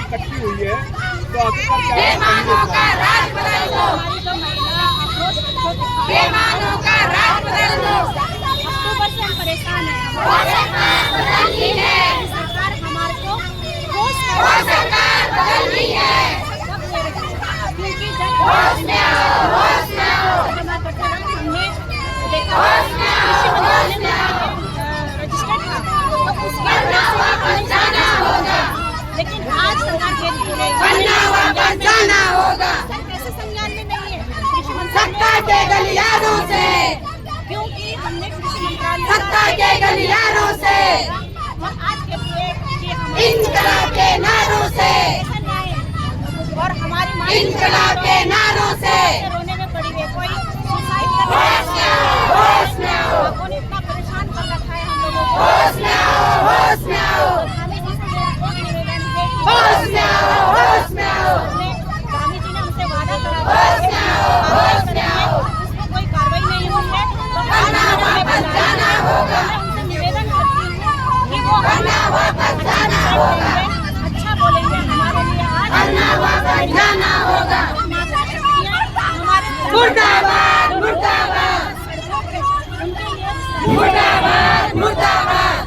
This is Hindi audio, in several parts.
इकट्ठी हुई है, तो आखिरकार क्या बेईमानों का राज बदल दो, हमारी जो महिला आक्रोश बेईमानों का राज बदल दो। अक्टूबर से हम परेशान हैं। सरकार बदलनी है, सरकार हमारे को सरकार बदलनी है, क्योंकि जब होश में आओ, होश में आओ, हमने देखा होश में आओ, होश में आओ, रजिस्टर्ड था तो उसके वरना वापस जाना होगा, लेकिन आज सरकार के वरना वापस जाना होगा। कैसे संज्ञान में नहीं है कृषि सत्ता के गलियारों से, क्योंकि हमने कृषि मंत्रालय सत्ता के गलियारों से, और आज के इनकलाब के नारों से, और हमारी माँ इनकलाब के नारों से रोने में पड़ी है। कोई सुसाइड कर होश में आओ, होश में आओ, लोगों ने इतना परेशान कर रखा है हम लोगों को। होश में आओ, होश में आओ, धामी जी से एक निवेदन है कि होश में आओ, होश में आओ, धामी जी ने हमसे वादा करा होश में आओ, होश में आओ, उसमें कोई कार्रवाई नहीं हुई है तो वरना वापस जाना होगा, मैं उनसे निवेदन करती हूँ कि वो वरना वापस जाना होगा, अच्छा बोलेंगे हमारे लिए। आज वरना वापस जाना होगा। माता शक्तियाँ हमारे मुर्दाबाद, मुर्दाबाद, उनके लिए मुर्दाबाद, मुर्दाबाद,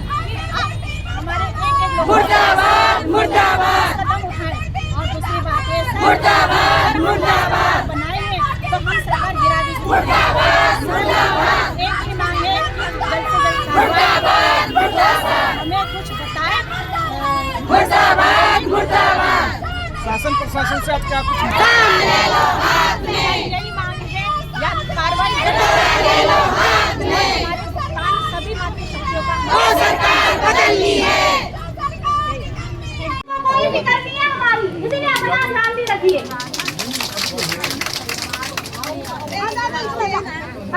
हमारे एक मुर्दाबाद, मुर्दाबाद, कदम उठाएं। और दूसरी बात है मुर्दाबाद, मुर्दाबाद, बनाएंगे तो हम सरकार गिरा दी। मुर्दाबाद, मुर्दाबाद, एक ही मांग है जल्द से जल्द मुर्दाबाद, मुर्दाबाद, हमें कुछ बताएं। मुर्दाबाद, मुर्दाबाद। शासन प्रशासन से आप क्या कुछ काम ले लो हाथ में, यही मांग है या कार्रवाई ले लो हाथ में, सभी मातृशक्तियों का वो सरकार बदलनी है। कोई भी करनी है हमारी, इसीलिए अपना नाम भी रखिए।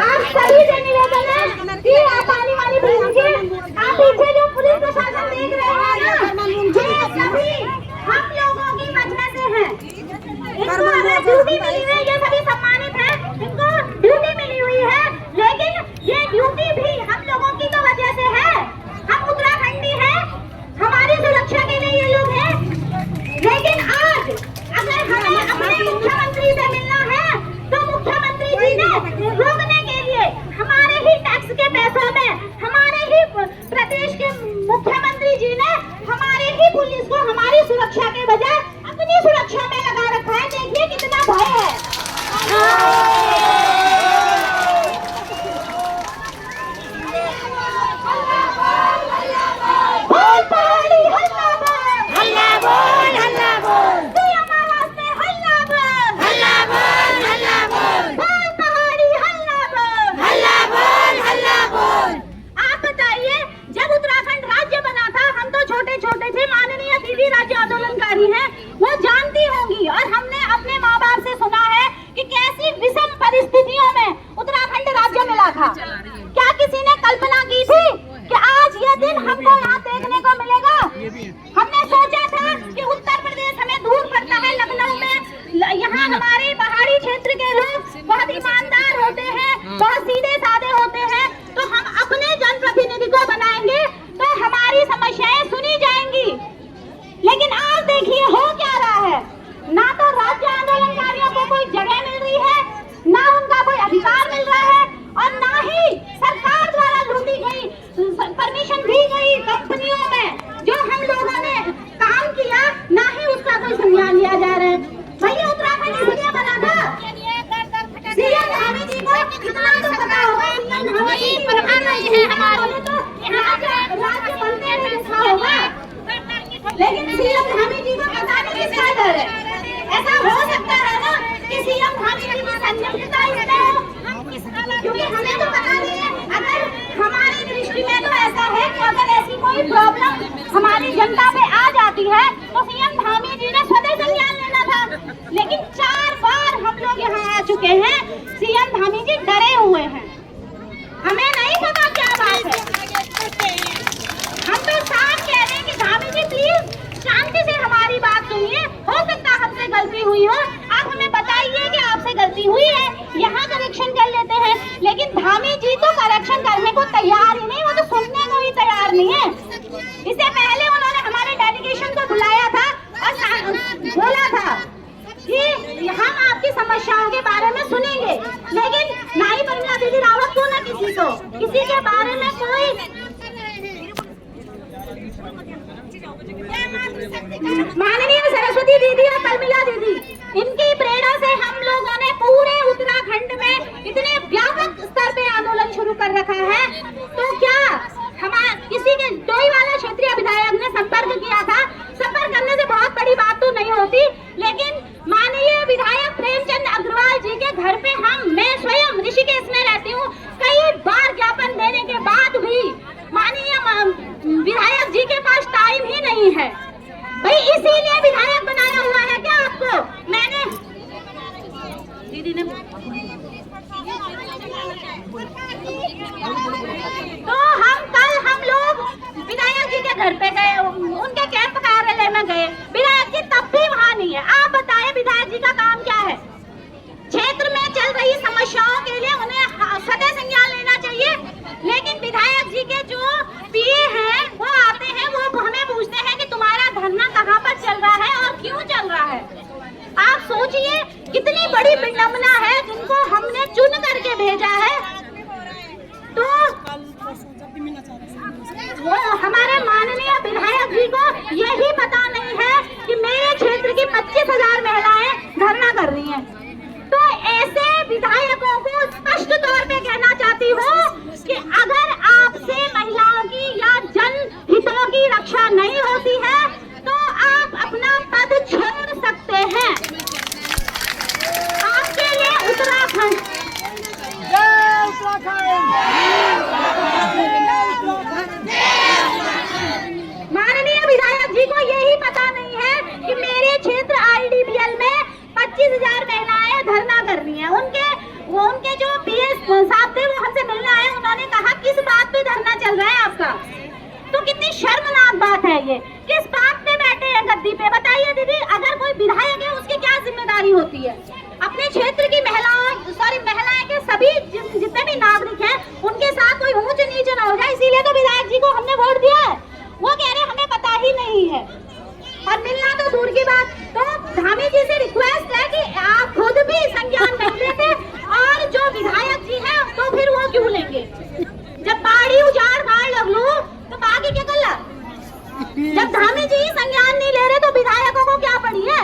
आज सभी से निवेदन है कि आप आने वाली भेजिए। आप पीछे जो पुलिस प्रशासन देख रहे हैं ना, ये सभी हम लोगों की वजह से है। इनको अगर ड्यूटी मिली हुई है, ये सभी सम्मानित है, इनको ड्यूटी मिली हुई है, लेकिन ये ड्यूटी भी हम लोगों की तो वजह से है। हम उत्तराखंडी हैं, हमारी सुरक्षा के लिए ये लोग हैं। लेकिन आज अगर हमें अपने मुख्यमंत्री से मिलना है तो मुख्यमंत्री जी ने रोकने के लिए हमारे ही टैक्स के पैसों में, हमारे ही प्रदेश के मुख्यमंत्री जी ने हमारे ही पुलिस को हमारी सुरक्षा के बजाय अपनी सुरक्षा में लगा रखा है। देखिए कितना भय है। बोल पहाड़ी हल्ला बोल, हल्ला बोल, हल्ला बोल, सीएम आवाज में हल्ला बोल, हल्ला बोल, हल्ला बोल, बोल पहाड़ी हल्ला बोल, हल्ला बोल, हल्ला बोल। आप बताइए, जब उत्तराखंड राज्य बना था हम तो छोटे छोटे थे। माननीय दीदी राज्य आंदोलनकारी हैं, वो जानती होंगी। और हमने अपने माँ बाप से सुना है कि कैसी विषम परिस्थितियों में उत्तराखंड राज्य मिला था। क्या किसी ने कल्पना की थी कि आज ये दिन हमको यहाँ देखने को मिलेगा? हमने सोचा था कि उत्तर प्रदेश हमें दूर पड़ता है, लखनऊ में यहाँ हमारे पहाड़ी क्षेत्र के लोग बहुत ईमानदार होते हैं, बहुत सीधे साधे होते हैं, तो हम अपने जनप्रतिनिधि को बनाएंगे तो हमारी समस्याएं सुनी जाएंगी। लेकिन आज देखिए हो क्या रहा है, ना तो राज्य आंदोलनकारियों को कोई जगह मिल रही है, ना उनका कोई अधिकार मिल रहा है, और ना ही सरकार द्वारा लूटी गई परमिशन दी गई कंपनियों में जो हम लोगों ने काम किया, ना ही उसका कोई संज्ञान लिया जा रहा है। भैया उत्तराखंड इसलिए बना था, सीएम धामी जी को कितना तो पता होगा, प्रधानमंत्री है हमारे, तो राज्य बनते हुए देखा होगा। लेकिन सीएम धामी जी को पता नहीं किसका डर है। ऐसा हो सकता है ना कि सीएम धामी जी की संलिप्तता इसमें हो, क्योंकि हमें तो पता नहीं है। अगर हमारी दृष्टि में तो ऐसा है कि अगर ऐसी कोई प्रॉब्लम हमारी जनता पे आ जाती है तो सीएम धामी जी ने स्वतः संज्ञान लेना था। लेकिन 4 बार हम लोग यहाँ आ चुके हैं, सीएम धामी जी डरे हुए हैं। हमें नहीं पता क्या बात है। हम तो साफ कह रहे हैं कि धामी जी प्लीज शांति से हमारी बात सुनिए। हो सकता हमसे गलती हुई हो, आप हमें बताइए कि आपसे गलती हुई है, यहाँ करेक्शन कर लेते हैं। लेकिन धामी जी तो करेक्शन करने को तैयार ही नहीं, वो तो सुनने को ही तैयार नहीं है। इससे पहले उन्होंने हमारे डेलीगेशन को बुलाया था और में कोई माननीय सरस्वती दीदी और तलमिला दीदी, इनकी प्रेरणा से हम लोगों ने पूरे उत्तराखंड में इतने व्यापक स्तर पे आंदोलन शुरू कर रखा है। तो क्या हमारे किसी के डोईवाला क्षेत्रीय विधायक ने संपर्क किया था? संपर्क करने से बहुत बड़ी बात तो नहीं होती, लेकिन माननीय विधायक प्रेमचंद अग्रवाल जी के घर पे मैं स्वयं ऋषिकेश में रहती हूँ, कई बार ज्ञापन देने के बाद भी माननीय विधायक जी के पास टाइम ही नहीं है। भाई इसीलिए विधायक बनाया हुआ है क्या आपको? मैंने दीदी ने तो हम लोग विधायक जी के घर पे गए, उनके कैंप कार्यालय में गए, विधायक जी तब भी वहाँ नहीं है। आप बताएं विधायक जी का काम क्या है? क्षेत्र में चल रही समस्याओं के लिए उन्हें सदैव संज्ञान लेना चाहिए, लेकिन विधायक जी के जो पीए हैं वो आते हैं, वो हमें पूछते हैं कि तुम्हारा धरना कहाँ पर चल रहा है और क्यों चल रहा है। आप सोचिए कितनी बड़ी विडंबना है जिनको हमने चुन करके भेजा है। तो वो हमारे माननीय विधायक जी को यही पता नहीं है कि मेरे क्षेत्र की 25,000 महिलाएं धरना कर रही हैं। तो ऐसे विधायकों को स्पष्ट तौर पे कहना चाहती हूँ कि अगर आपसे महिलाओं की या जन हितों की रक्षा नहीं होती है तो आप अपना पद छोड़ सकते हैं। आपके लिए उत्तराखंड माननीय विधायक जी को यही पता नहीं है कि मेरे क्षेत्र IDBL में 25,000 महिलाएं धरना कर रही हैं। उनके जो PS साहब थे वो हमसे मिलने आए, उन्होंने कहा किस बात पे धरना चल रहा है आपका? तो कितनी शर्मनाक बात है ये। किस बात पे बैठे हैं गद्दी पे? बताइए दीदी, अगर कोई विधायक है उसकी क्या जिम्मेदारी होती है? अपने क्षेत्र की महिलाएं के सभी जितने भी नागरिक हैं उनके साथ कोई ऊंच नीच न हो जाए, इसीलिए तो विधायक जी को हमने वोट दिया है। वो कह रहे हमें पता ही नहीं है, और मिलना तो दूर की बात। तो धामी जी से रिक्वेस्ट है कि आप खुद भी संज्ञान नहीं लेते, और जो विधायक जी हैं तो फिर वो क्यों लेंगे? जब बाड़ी उजाड़ बाढ़ लग लो तो बाकी क्या कर ला? जब धामी जी संज्ञान नहीं ले रहे तो विधायकों को क्या पड़ी है?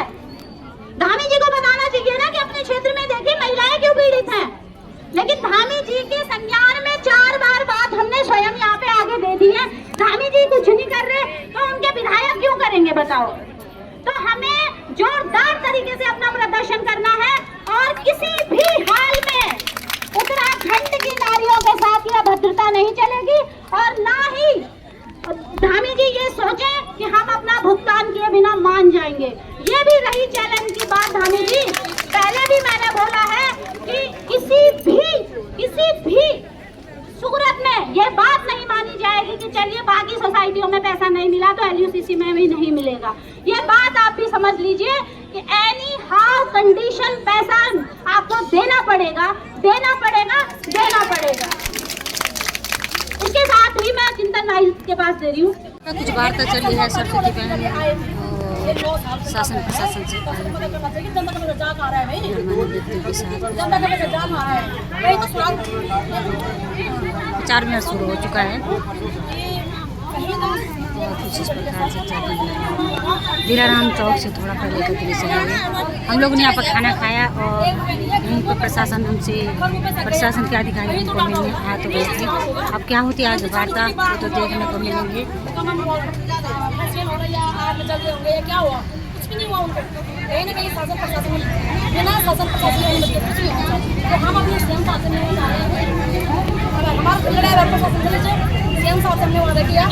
धामी जी को बताना चाहिए ना कि अपने क्षेत्र में देखिए महिलाएं क्यों पीड़ित हैं। लेकिन धामी जी के संज्ञान में 4 बार बात हमने स्वयं यहाँ पे आगे दे दी है, धामी जी कुछ नहीं कर रहे तो उनके विधायक क्यों करेंगे बताओ? तो हमें जोरदार तरीके से अपना प्रदर्शन करना है, और किसी भी हाल में उत्तराखंड की नारियों के साथ यह भद्रता नहीं चलेगी, और ना ही धामी जी ये सोचें कि हम अपना भुगतान किए बिना मान जाएंगे। ये भी रही चैलेंज की बात धामी जी, पहले भी मैंने बोला है कि किसी भी सूरत में ये बात नहीं मानी जाएगी कि चलिए बाकी सोसाइटियों में पैसा नहीं मिला तो LUCC में भी नहीं मिलेगा। ये बात आप भी समझ लीजिए कि एनी हाउ कंडीशन पैसा आपको देना पड़ेगा। इसके साथ ही मैं चिंतन भाई के पास दे रही हूँ। कुछ वार्ता चली है सरस्वती बहन और शासन प्रशासन से विचार विमर्श शुरू हो चुका है। कुछ इस प्रकार से दिलाराम चौक से थोड़ा पहले का दृश्य है। हम लोगों ने यहाँ पर खाना खाया और यहीं पर प्रशासन के अधिकारी हमको मिलने आया तो गए थे। अब क्या होती है आज वार्ता तो देखने को मिलेंगे। कुछ भी नहीं हुआ उनको, कहीं ना कहीं शासन प्रशासन बिना शासन प्रशासन की अनुमति कुछ नहीं होना चाहिए। तो हम अपने सीएम साहब से मिलने जा रहे हैं, हमारा प्रशासन चले सीएम साहब से हमने वादा किया